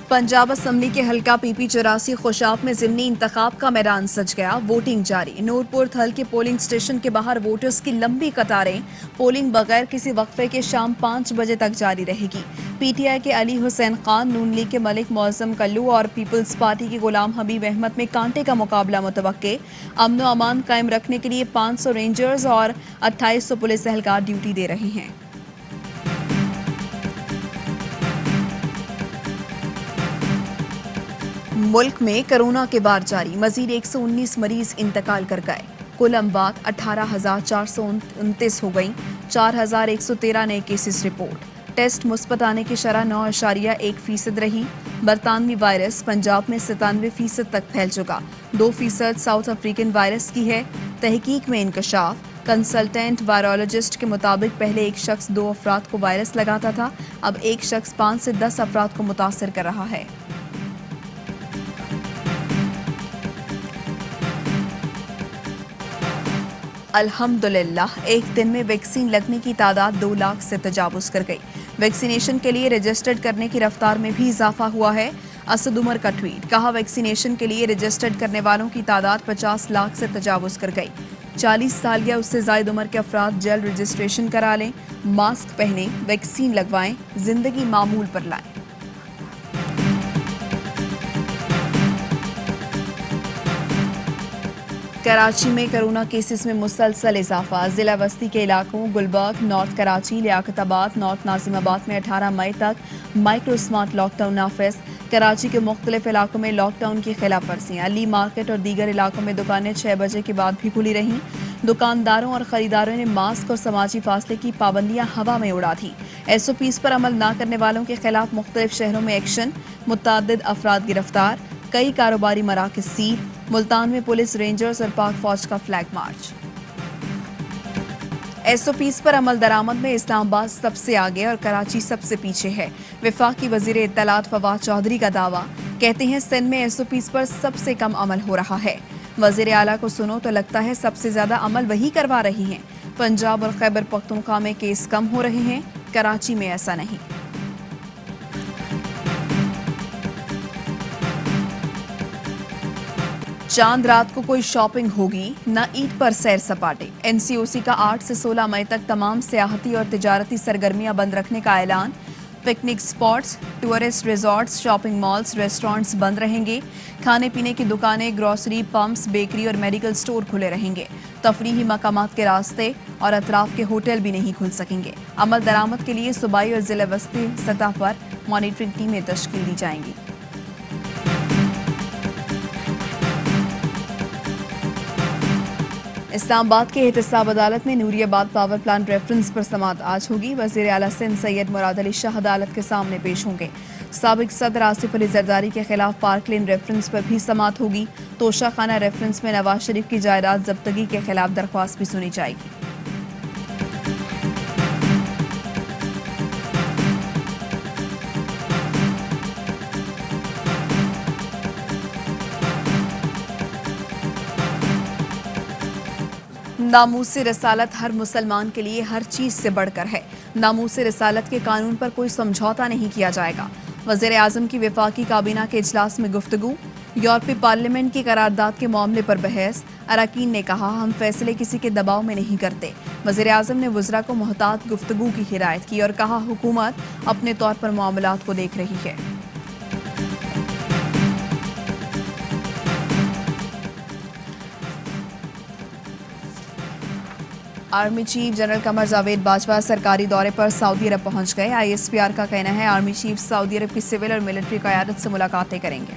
Punjab assembly के हल्का PP 84 Khushab में ज़िमनी इंतखाब का मैदान सज गया। वोटिंग जारी। नूरपुर थल के पोलिंग स्टेशन के बाहर वोटर्स की लंबी कतारें। पोलिंग बगैर किसी वक्फे के शाम 5 बजे तक जारी रहेगी। पीटीआई के अली हुसैन खान, नून लीग के मलिक मौजम कल्लू और पीपल्स पार्टी के गुलाम हबीब अहमद में कांटे का मुकाबला मुतवक्के। अमन व अमान कायम रखने के लिए 500 रेंजर्स और 2800 पुलिस एहलकार ड्यूटी दे रहे हैं। मुल्क में कोरोना के बार जारी। मजीद 119 मरीज इंतकाल कर गए। कुल अमवात 18,429 हो गई। 4,113 नए केसेस रिपोर्ट। टेस्ट मुस्बत आने की शरह 9.1% रही। बरतानवी वायरस पंजाब में 97% तक फैल चुका। 2% साउथ अफ्रीकन वायरस की है। तहकीक में इंकशाफ। कंसल्टेंट वायरोलॉजिस्ट के मुताबिक पहले एक शख्स 2 अफराद को वायरस लगाता था, अब एक शख्स 5 से 10 अफराद को मुतासर कर रहा है। अल्हम्दुलिल्लाह, एक दिन में वैक्सीन लगने की तादाद 2 लाख से तजावुज कर गई। वैक्सीनेशन के लिए रजिस्टर्ड करने की रफ्तार में भी इजाफा हुआ है। असद उमर का ट्वीट, कहा वैक्सीनेशन के लिए रजिस्टर्ड करने वालों की तादाद 50 लाख से तजावुज कर गई। 40 साल या उससे जायद उम्र के अफराद जल्द रजिस्ट्रेशन करा लें, मास्क पहने, वैक्सीन लगवाएं, जिंदगी मामूल पर लाएं। कराची में कोरोना केसेस में मुसलसल इजाफा। जिला वस्ती के इलाकों गुलबर्ग, नॉर्थ कराची, लियाकताबाद, नॉर्थ नाजिमाबाद में 18 मई तक माइक्रो स्मार्ट लॉकडाउन नाफिज। कराची के मुख्तलिफ इलाकों में लॉकडाउन की खिलाफ वर्जियां। अली मार्केट और दीगर इलाकों में दुकानें 6 बजे के बाद भी खुली रहीं। दुकानदारों और खरीदारों ने मास्क और समाजी फासले की पाबंदियां हवा में उड़ा दी। SOPs पर अमल न करने वालों के खिलाफ मुख्तलिफ शहरों में एक्शन। मुतअद्दिद अफराद गिरफ्तार। कई कारोबारी मराकज़ सील। मुल्तान में पुलिस, रेंजर्स और पाक फौज का फ्लैग मार्च। SOPs पर अमल दरामद में इस्लामाबाद सबसे आगे और कराची सबसे पीछे है। वफाकी वजीर इत्तलात फवाद चौधरी का दावा, कहते हैं सिंध में SOPs पर सबसे कम अमल हो रहा है। वजीर आला को सुनो तो लगता है सबसे ज्यादा अमल वही करवा रही हैं। पंजाब और खैबर पख्तूनख्वा में केस कम हो रहे हैं, कराची में ऐसा नहीं। चांद रात को कोई शॉपिंग होगी, न ईद पर सैर सपाटे। NCOC का 8 से 16 मई तक तमाम सियाहती और तिजारती सरगर्मियां बंद रखने का ऐलान। Picnic spots, tourist resorts, shopping malls, restaurants बंद रहेंगे। खाने पीने की दुकानें, ग्रोसरी, पंप्स, बेकरी और मेडिकल स्टोर खुले रहेंगे। तफरीही मकामात के रास्ते और अतराफ के होटल भी नहीं खुल सकेंगे। अमल दरामद के लिए सूबाई और जिला वस्ती सतह पर मॉनिटरिंग टीमें तश्कील दी जाएंगी। इस्लामाबाद के एहतसाब अदालत में नूरियाबाद पावर प्लांट रेफरेंस पर समाअत आज होगी। वज़ीर आला सिंध सैयद मुराद अली शाह अदालत के सामने पेश होंगे। साबिक सदर आसिफ अली जरदारी के खिलाफ पार्क लेन रेफरेंस पर भी समाअत होगी। तोशा खाना रेफरेंस में नवाज शरीफ की जायदाद जब्तगी के खिलाफ दरख्वास्त भी सुनी जाएगी। नामूस रसालत हर मुसलमान के लिए हर चीज से बढ़कर है। नामूस रसालत के कानून पर कोई समझौता नहीं किया जाएगा। वज़ीर आज़म की वफाकी काबीना के इजलास में गुफ्तगू। यूरोपीय पार्लियामेंट की करारदाद के मामले पर बहस। अरकान ने कहा, हम फैसले किसी के दबाव में नहीं करते। वज़ीर आज़म ने वज़रा को मोहतात गुफ्तगू की हिदायत की और कहा, हुकूमत अपने तौर पर मामलात को देख रही है। Army chief general Qamar Javed Bajwa सरकारी दौरे पर सऊदी अरब पहुंच गए। ISPR का कहना है आर्मी चीफ सऊदी अरब की सिविल और मिलिट्री क़यादत से मुलाकातें करेंगे।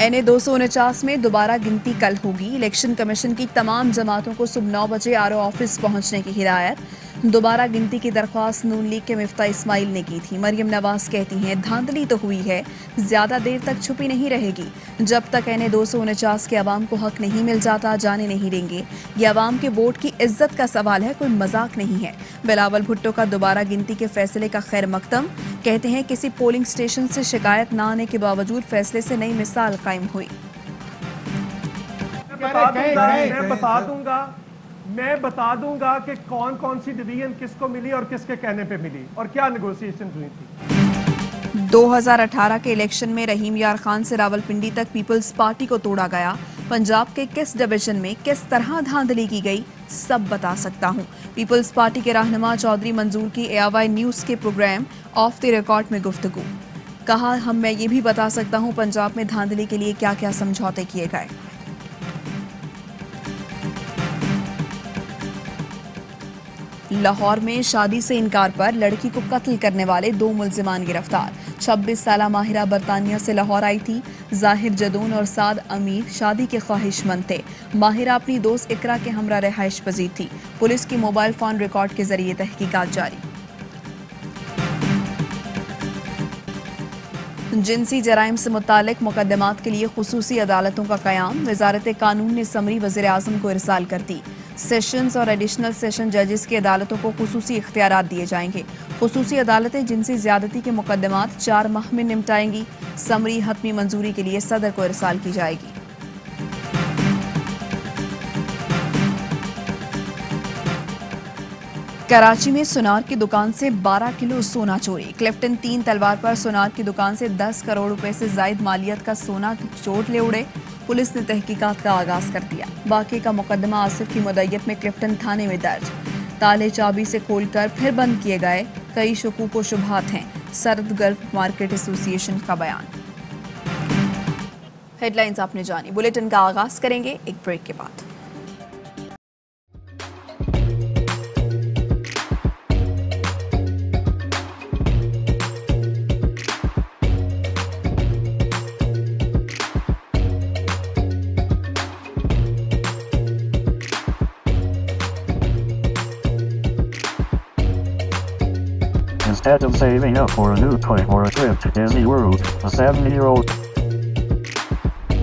NA 249 में दोबारा गिनती कल होगी। इलेक्शन कमीशन की तमाम जमातों को सुबह 9 बजे RO ऑफिस पहुंचने की हिदायत। दोबारा गिनती की दरख्वास्त नून लीग के मिफ्ता इस्माइल ने की थी। मरियम नवाज कहती हैं, धांधली तो हुई है, ज्यादा देर तक छुपी नहीं रहेगी। जब तक NA 249 के अवाम को हक नहीं मिल जाता, जाने नहीं देंगे। ये अवाम के वोट की इज्जत का सवाल है, कोई मजाक नहीं है। बिलावल भुट्टो का दोबारा गिनती के फैसले का खैर मकदम। कहते हैं किसी पोलिंग स्टेशन से शिकायत न आने के बावजूद फैसले से नई मिसाल कायम हुई। मैं बता दूंगा मैं बता दूंगा कि कौन कौन सी डिवीजन किसको मिली और किसके कहने पे मिली और क्या नेगोशिएशन हुई थी। 2018 के इलेक्शन में रहीम यार खान से रावलपिंडी तक पीपल्स पार्टी को तोड़ा गया। पंजाब के किस डिवीजन में किस तरह धांधली की गई, सब बता सकता हूं। पीपल्स पार्टी के रहनुमा चौधरी मंजूर की AY न्यूज के प्रोग्राम ऑफ द रिकॉर्ड में गुफ्तगू। कहा मैं ये भी बता सकता हूं पंजाब में धांधली के लिए क्या क्या समझौते किए गए। लाहौर में शादी से इनकार पर लड़की को कत्ल करने वाले 2 मुलजिमान गिरफ्तार। 26 साला माहिरा बरतानिया से लाहौर आई थी। जाहिर जदून और साद अमीर शादी के ख्वाहिशमंद थे। माहिरा अपनी दोस्त इकरा के हमरा रिहाइश पजीर थी। पुलिस की मोबाइल फोन रिकॉर्ड के जरिए तहकीकात जारी। जिनसी जराइम से मुतालिक मुकदमात के लिए खुसूसी अदालतों का क़याम। वजारत कानून ने समरी वज़ीर आज़म को इरसाल कर दी। सेशंस और एडिशनल सेशन जजेस की अदालतों को खुसूसी इख्तियारात दिए जाएंगे। खुसूसी अदालतें जिनसी ज्यादती के मुकदमात 4 माह में निपटाएंगी। समरी हतमी मंजूरी के लिए सदर को इरसाल की जाएगी। कराची में सुनार की दुकान से 12 किलो सोना चोरी। क्लिफ्टन 3 तलवार पर सुनार की दुकान से 10 करोड़ रुपए से जायद मालियत का सोना चोर ले उड़े। पुलिस ने तहकीकात का आगाज कर दिया। बाकी का मुकदमा आसिफ की मुद्दत में क्लिफ्टन थाने में दर्ज। ताले चाबी से खोलकर फिर बंद किए गए। कई शकूक व शुबहात हैं। सरद गल्फ मार्केट एसोसिएशन का बयान। हेडलाइंस आपने जानी। बुलेटिन का आगाज करेंगे एक ब्रेक के बाद। Instead of saving up for a new toy or a trip to Disney World, a 7-year-old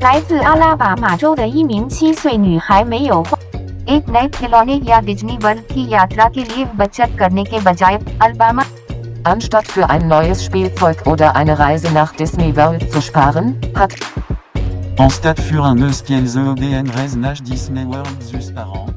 来自阿拉巴马州的一名7岁女孩没有花 एक नए खिलौने या डिज्नी वर्ल्ड की यात्रा के लिए बचत करने के बजाय Alabama Anstatt für ein neues Spielzeug oder eine Reise nach Disney World zu sparen, hat Anstatt für un espiel EDN Reise nach Disney World zu sparen.